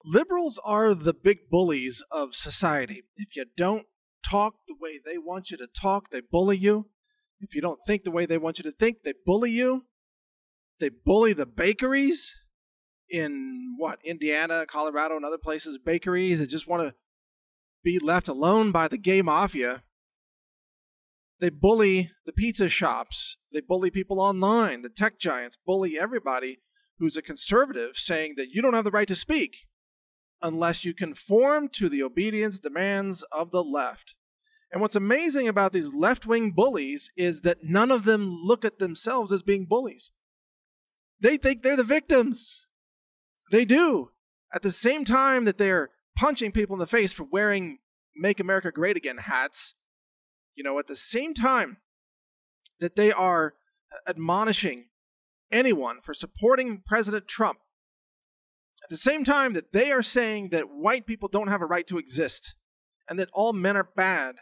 Liberals are the big bullies of society. If you don't talk the way they want you to talk, they bully you. If you don't think the way they want you to think, they bully you. They bully the bakeries in Indiana, Colorado, and other places, bakeries that just want to be left alone by the gay mafia. They bully the pizza shops. They bully people online. The tech giants bully everybody who's a conservative, saying that you don't have the right to speak unless you conform to the obedience demands of the left. And what's amazing about these left-wing bullies is that none of them look at themselves as being bullies. They think they're the victims. They do. At the same time that they're punching people in the face for wearing Make America Great Again hats, at the same time that they are admonishing anyone for supporting President Trump, at the same time that they are saying that white people don't have a right to exist and that all men are bad,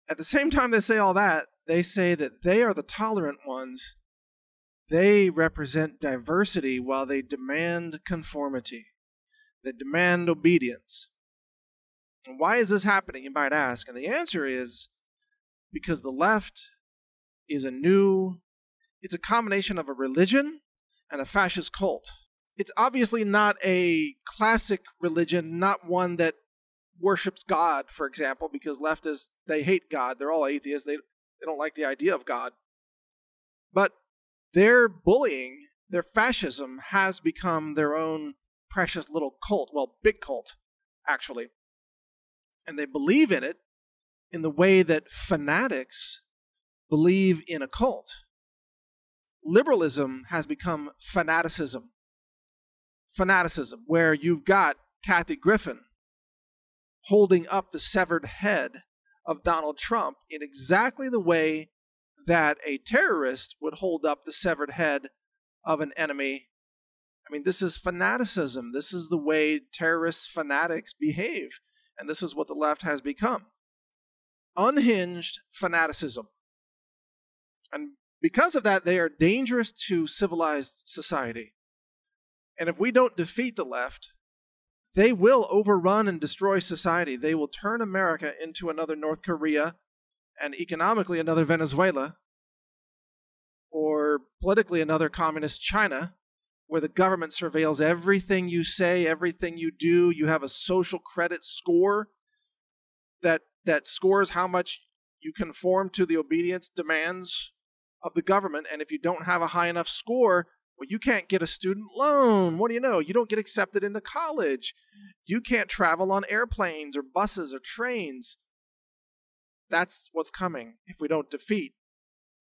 at the same time they say all that, they say that they are the tolerant ones. They represent diversity while they demand conformity. They demand obedience. And why is this happening, you might ask? And the answer is because the left is it's a combination of a religion and a fascist cult. It's obviously not a classic religion, not one that worships God, for example, because leftists, they hate God. They're all atheists. They don't like the idea of God. But their bullying, their fascism, has become their own precious little cult. Well, big cult, actually. And they believe in it in the way that fanatics believe in a cult. Liberalism has become fanaticism. Fanaticism, where you've got Kathy Griffin holding up the severed head of Donald Trump in exactly the way that a terrorist would hold up the severed head of an enemy. I mean, this is fanaticism. This is the way terrorist fanatics behave. And this is what the left has become. Unhinged fanaticism. And because of that, they are dangerous to civilized society. And if we don't defeat the left, they will overrun and destroy society. They will turn America into another North Korea and economically another Venezuela, or politically another communist China, where the government surveils everything you say, everything you do. You have a social credit score that scores how much you conform to the obedience demands of the government. And if you don't have a high enough score, well, you can't get a student loan. What do you know? You don't get accepted into college. You can't travel on airplanes or buses or trains. That's what's coming if we don't defeat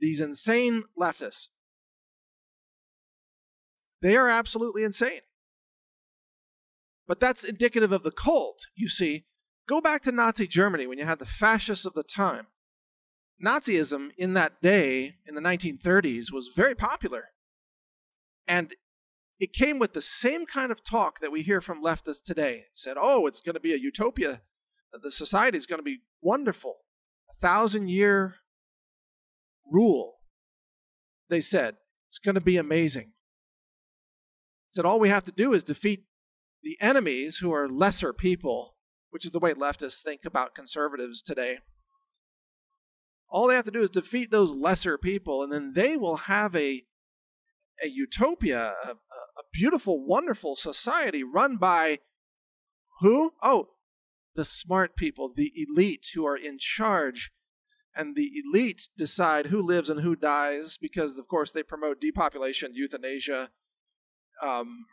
these insane leftists. They are absolutely insane. But that's indicative of the cult, you see. Go back to Nazi Germany when you had the fascists of the time. Nazism in that day, in the 1930s, was very popular. And it came with the same kind of talk that we hear from leftists today. It said, oh, it's going to be a utopia. The society is going to be wonderful. 1,000-year rule. They said, it's going to be amazing. Said all we have to do is defeat the enemies who are lesser people, which is the way leftists think about conservatives today. All they have to do is defeat those lesser people, and then they will have a utopia, a beautiful, wonderful society run by who? Oh, the smart people, the elite who are in charge. And the elite decide who lives and who dies because, of course, they promote depopulation, euthanasia,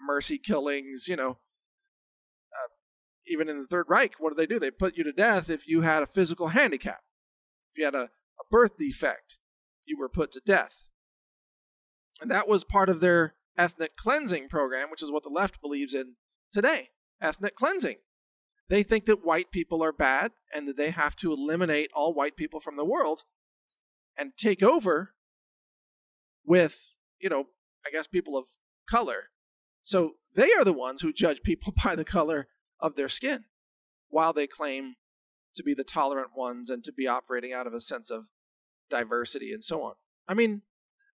mercy killings, even in the Third Reich, what do? They put you to death if you had a physical handicap. If you had a birth defect, you were put to death. And that was part of their ethnic cleansing program, which is what the left believes in today. Ethnic cleansing. They think that white people are bad and that they have to eliminate all white people from the world and take over with, people of color. So they are the ones who judge people by the color of their skin, while they claim to be the tolerant ones and to be operating out of a sense of diversity and so on. I mean,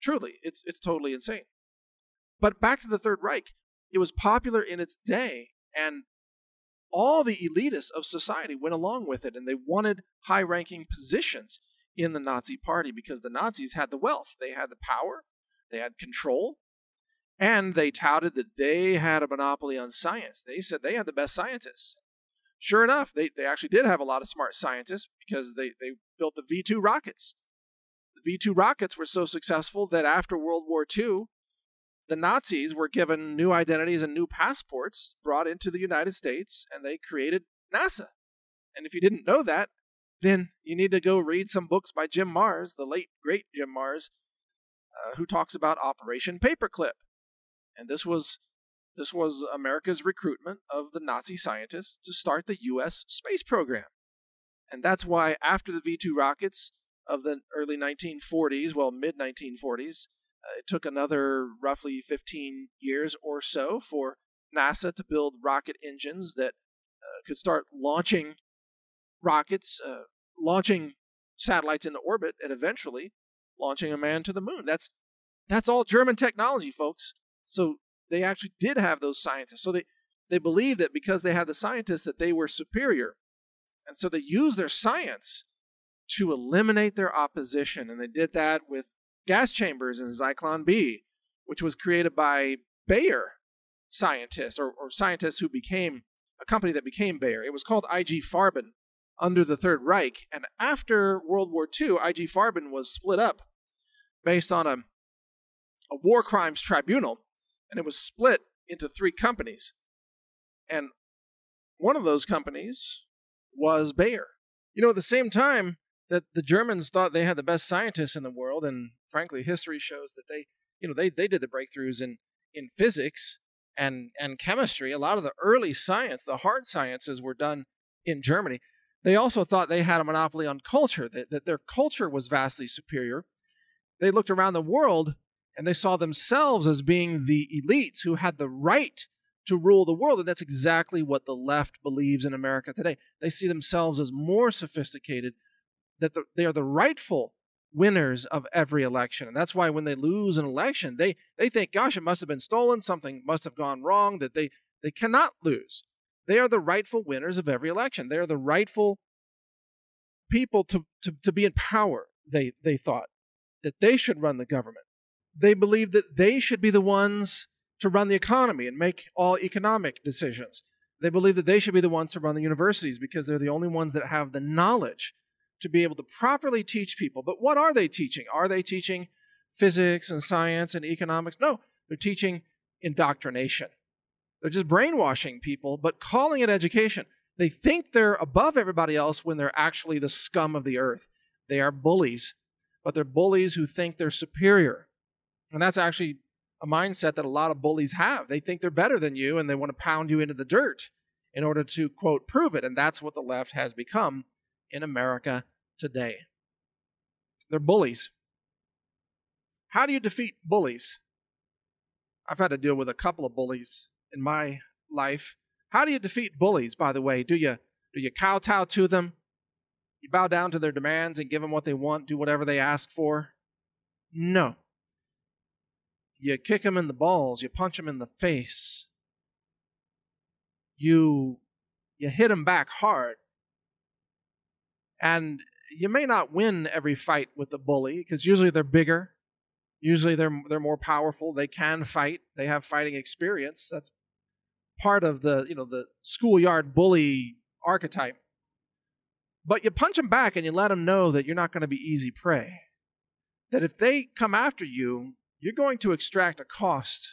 truly, it's totally insane. But back to the Third Reich. It was popular in its day, and all the elitists of society went along with it, and they wanted high-ranking positions in the Nazi party because the Nazis had the wealth, they had the power, they had control, and they touted that they had a monopoly on science. They said they had the best scientists. Sure enough, they actually did have a lot of smart scientists because they built the V-2 rockets. The V-2 rockets were so successful that after World War II, the Nazis were given new identities and new passports brought into the United States, and they created NASA. And if you didn't know that, then you need to go read some books by Jim Marrs, the late, great Jim Marrs, who talks about Operation Paperclip. And this was America's recruitment of the Nazi scientists to start the U.S. space program. And that's why after the V-2 rockets of the early 1940s, well, mid-1940s, it took another roughly 15 years or so for NASA to build rocket engines that could start launching rockets, launching satellites into orbit, and eventually launching a man to the moon. That's all German technology, folks. So they actually did have those scientists. So they believed that because they had the scientists that they were superior. And so they used their science to eliminate their opposition. And they did that with gas chambers in Zyklon B, which was created by Bayer scientists, or scientists who became a company that became Bayer. It was called IG Farben under the Third Reich. And after World War II, IG Farben was split up based on a war crimes tribunal, and it was split into 3 companies. And one of those companies was Bayer. You know, at the same time that the Germans thought they had the best scientists in the world, and frankly, history shows that they did the breakthroughs in physics and chemistry. A lot of the early science, the hard sciences, were done in Germany. They also thought they had a monopoly on culture, that their culture was vastly superior. They looked around the world and they saw themselves as being the elites who had the right to rule the world. And that's exactly what the left believes in America today. They see themselves as more sophisticated, that they are the rightful winners of every election. And that's why when they lose an election, they think, gosh, it must have been stolen, something must have gone wrong, that they cannot lose. They are the rightful winners of every election. They are the rightful people to be in power, they thought, that they should run the government. They believed that they should be the ones to run the economy and make all economic decisions. They believed that they should be the ones to run the universities because they're the only ones that have the knowledge to be able to properly teach people. But what are they teaching? Are they teaching physics and science and economics? No, they're teaching indoctrination. They're just brainwashing people, but calling it education. They think they're above everybody else when they're actually the scum of the earth. They are bullies, but they're bullies who think they're superior. And that's actually a mindset that a lot of bullies have. They think they're better than you, and they want to pound you into the dirt in order to, quote, prove it. And that's what the left has become in America today. They're bullies. How do you defeat bullies? I've had to deal with a couple of bullies in my life. How do you defeat bullies, by the way? Do you kowtow to them? You bow down to their demands and give them what they want, do whatever they ask for? No. You kick them in the balls, you punch them in the face. You hit them back hard. And you may not win every fight with the bully, because usually they're bigger. Usually they're more powerful. They can fight. They have fighting experience. That's part of the schoolyard bully archetype. But you punch them back and you let them know that you're not going to be easy prey. That if they come after you, you're going to extract a cost.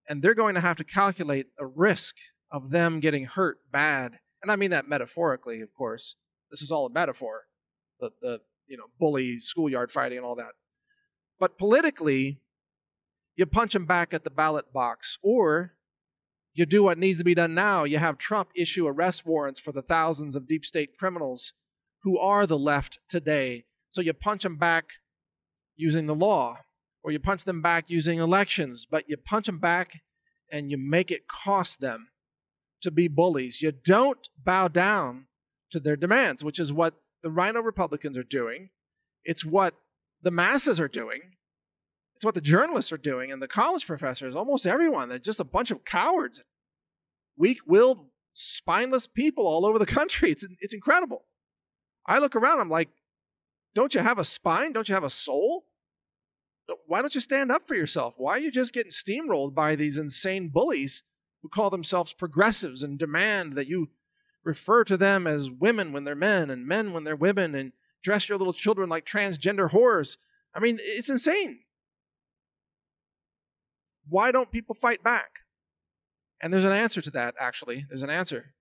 And they're going to have to calculate a risk of them getting hurt bad. And I mean that metaphorically, of course. This is all a metaphor. The bully, schoolyard fighting and all that. But politically, you punch them back at the ballot box, or you do what needs to be done now. You have Trump issue arrest warrants for the thousands of deep state criminals who are the left today. So you punch them back using the law, or you punch them back using elections, but you punch them back and you make it cost them to be bullies. You don't bow down to their demands, which is what the Rhino Republicans are doing. It's what the masses are doing. It's what the journalists are doing and the college professors, almost everyone. They're just a bunch of cowards, weak-willed, spineless people all over the country. It's incredible. I look around, I'm like, don't you have a spine? Don't you have a soul? Why don't you stand up for yourself? Why are you just getting steamrolled by these insane bullies who call themselves progressives and demand that you refer to them as women when they're men and men when they're women and dress your little children like transgender whores? I mean, it's insane. Why don't people fight back? And there's an answer to that, actually. There's an answer.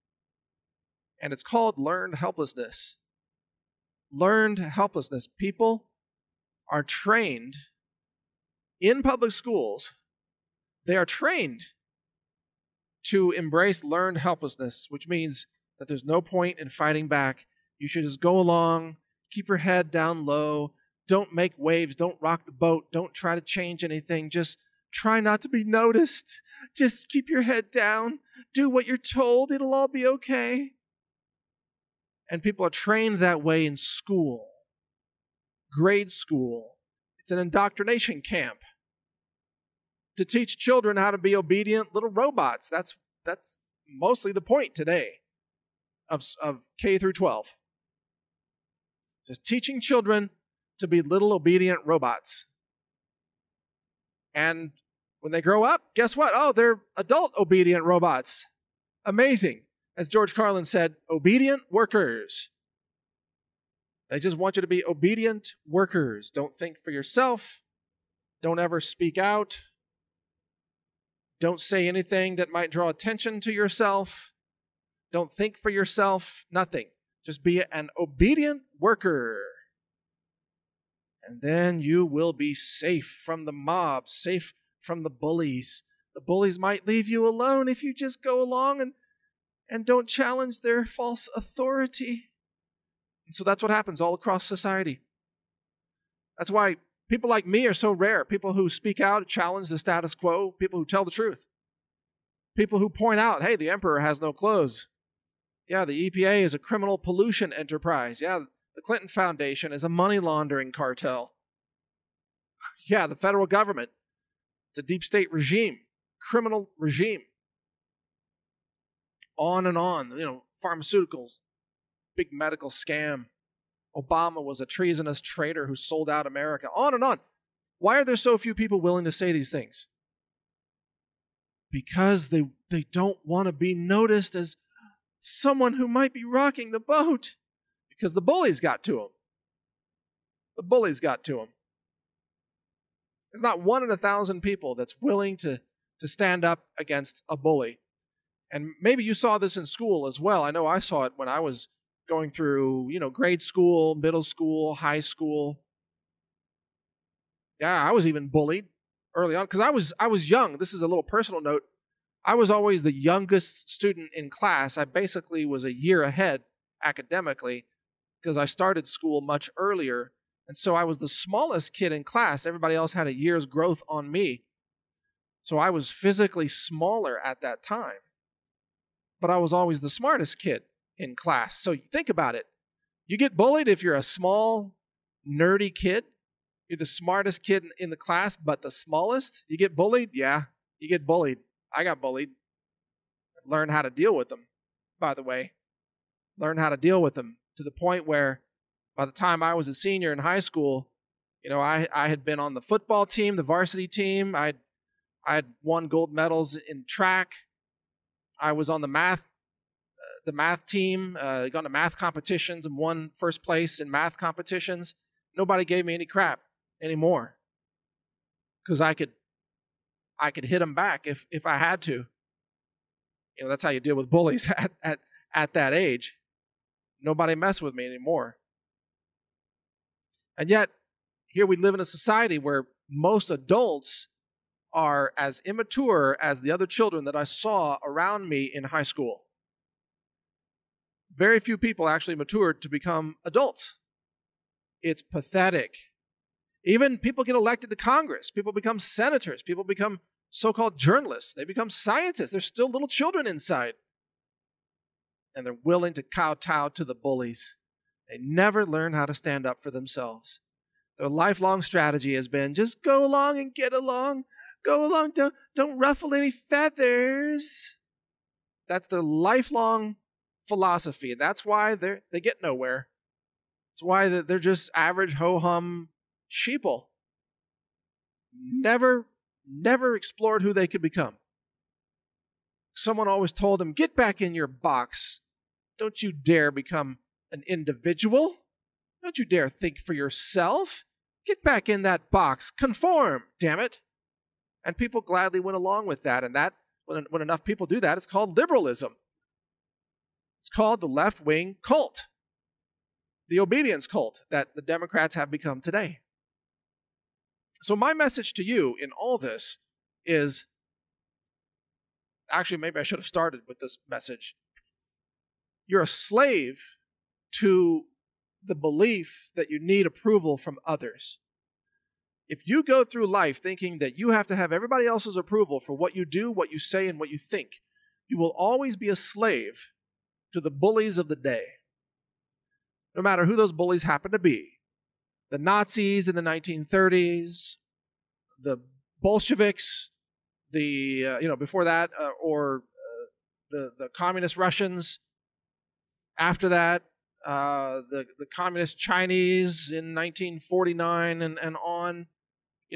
And it's called learned helplessness. Learned helplessness. People are trained in public schools. They are trained to embrace learned helplessness, which means that there's no point in fighting back. You should just go along, keep your head down low, don't make waves, don't rock the boat, don't try to change anything, just try not to be noticed. Just keep your head down, do what you're told, it'll all be okay. And people are trained that way in school, grade school. It's an indoctrination camp to teach children how to be obedient little robots. That's mostly the point today of K through 12. Just teaching children to be little obedient robots. And when they grow up, guess what? Oh, they're adult obedient robots. Amazing. As George Carlin said, obedient workers. They just want you to be obedient workers. Don't think for yourself. Don't ever speak out. Don't say anything that might draw attention to yourself. Don't think for yourself. Nothing. Just be an obedient worker. And then you will be safe from the mob, safe from the bullies. The bullies might leave you alone if you just go along and don't challenge their false authority. And so that's what happens all across society. That's why people like me are so rare. People who speak out, challenge the status quo, people who tell the truth. People who point out, hey, the emperor has no clothes. Yeah, the EPA is a criminal pollution enterprise. Yeah, the Clinton Foundation is a money laundering cartel. Yeah, the federal government, it's a deep state regime, criminal regime. On and on, pharmaceuticals, big medical scam. Obama was a treasonous traitor who sold out America. On and on. Why are there so few people willing to say these things? Because they don't want to be noticed as someone who might be rocking the boat. Because the bullies got to them. The bullies got to them. There's not 1 in 1,000 people that's willing to stand up against a bully. And maybe you saw this in school as well. I know I saw it when I was going through, grade school, middle school, high school. Yeah, I was even bullied early on because I was young. This is a little personal note. I was always the youngest student in class. I basically was a year ahead academically because I started school much earlier. And so I was the smallest kid in class. Everybody else had a year's growth on me. So I was physically smaller at that time. But I was always the smartest kid in class. So think about it. You get bullied if you're a small, nerdy kid. You're the smartest kid in the class, but the smallest. You get bullied? Yeah, you get bullied. I got bullied. Learn how to deal with them, by the way. Learn how to deal with them to the point where by the time I was a senior in high school, I had been on the football team, the varsity team. I had won gold medals in track. I was on the math team, gone to math competitions and won first place in math competitions. Nobody gave me any crap anymore because I could hit them back if I had to. That's how you deal with bullies at that age. Nobody messed with me anymore. And yet, here we live in a society where most adults are as immature as the other children that I saw around me in high school. Very few people actually matured to become adults. It's pathetic. Even people get elected to Congress. People become senators. People become so-called journalists. They become scientists. They're still little children inside. And they're willing to kowtow to the bullies. They never learn how to stand up for themselves. Their lifelong strategy has been just go along and get along. Go along, don't ruffle any feathers. That's their lifelong philosophy. And that's why they get nowhere. It's why they're just average ho-hum sheeple. Never explored who they could become. Someone always told them, get back in your box. Don't you dare become an individual. Don't you dare think for yourself. Get back in that box. Conform, damn it. And people gladly went along with that. And that, when enough people do that, it's called liberalism. It's called the left-wing cult. The obedience cult that the Democrats have become today. So my message to you in all this is, actually maybe I should have started with this message. You're a slave to the belief that you need approval from others. If you go through life thinking that you have to have everybody else's approval for what you do, what you say, and what you think, you will always be a slave to the bullies of the day. No matter who those bullies happen to be. The Nazis in the 1930s, the Bolsheviks, before that, or the communist Russians. After that, the communist Chinese in 1949 and on.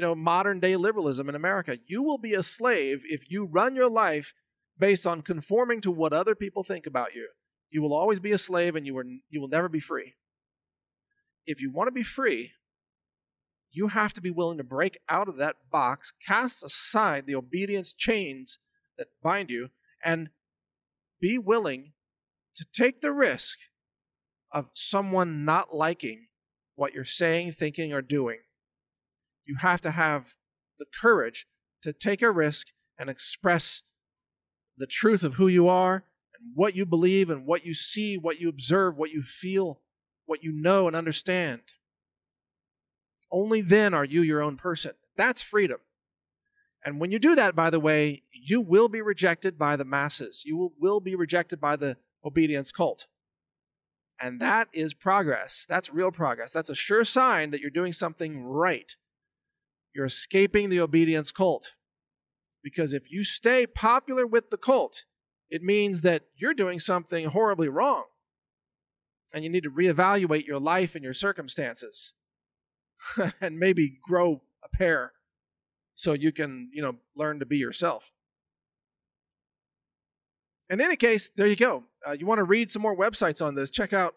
Modern day liberalism in America. You will be a slave if you run your life based on conforming to what other people think about you. You will always be a slave, and you will never be free. If you want to be free, you have to be willing to break out of that box, cast aside the obedience chains that bind you, and be willing to take the risk of someone not liking what you're saying, thinking, or doing. You have to have the courage to take a risk and express the truth of who you are and what you believe and what you see, what you observe, what you feel, what you know and understand. Only then are you your own person. That's freedom. And when you do that, by the way, you will be rejected by the masses. You will be rejected by the obedience cult. And that is progress. That's real progress. That's a sure sign that you're doing something right. You're escaping the obedience cult. Because if you stay popular with the cult, it means that you're doing something horribly wrong. And you need to reevaluate your life and your circumstances. And maybe grow a pair so you can, learn to be yourself. In any case, there you go. You want to read some more websites on this, check out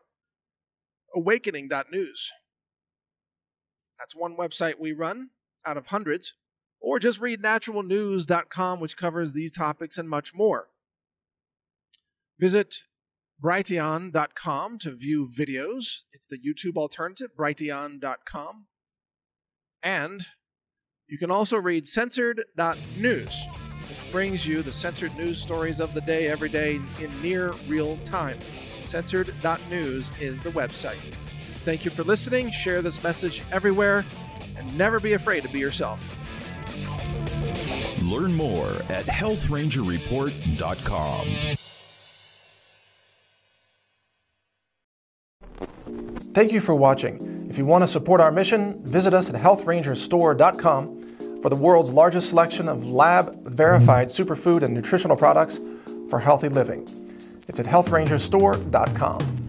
awakening.news. That's one website we run out of hundreds. Or just read naturalnews.com, which covers these topics and much more. Visit Brighteon.com to view videos. It's the YouTube alternative, Brighteon.com. And you can also read Censored.news, which brings you the censored news stories of the day every day in near real time. Censored.news is the website. Thank you for listening. Share this message everywhere, and never be afraid to be yourself. Learn more at healthrangerreport.com. Thank you for watching. If you want to support our mission, visit us at healthrangerstore.com for the world's largest selection of lab-verified superfood and nutritional products for healthy living. It's at healthrangerstore.com.